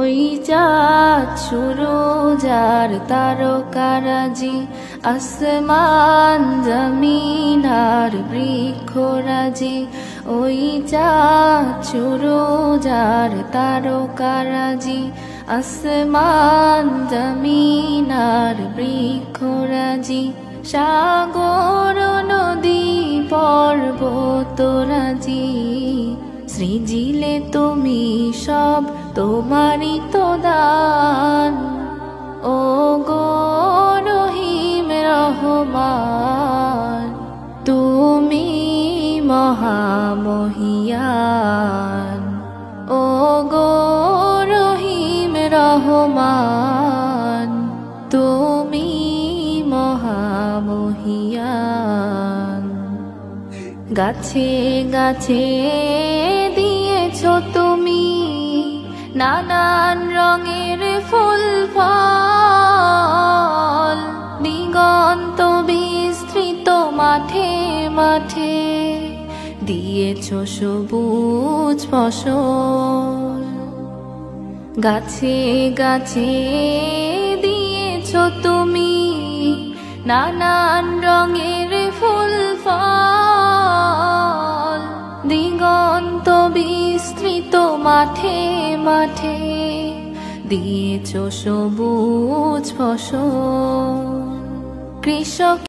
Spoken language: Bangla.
ওই চাঁদ সুরজ আর তারকারাজি, আসমান জমিন আর বৃক্ষরাজি। ওই চাঁদ সুরজ আর তারকারাজি, আসমান জমিন আর বৃক্ষরাজি। সাগর নদী পর্বতরাজি, সৃজিলে তুমি সব তোমারই তো দান। ও গো রহিম রহমান, তুমি মহামহিয়ান। ও গো রহিম রহমান, তুমি মহামহিয়ান। গাছে গাছে দিয়েছ তুমি নানান রঙের ফুল ফল, দিগন্ত বিস্তৃত মাঠে মাঠে দিয়েছ সবুজ ফসল। গাছে গাছে দিয়েছ তুমি নানান রঙের ফুল ফল, দিগন্ত বিস্তৃত মাঠে মাঠে দিয়েছ সবুজ ফসল। কৃষক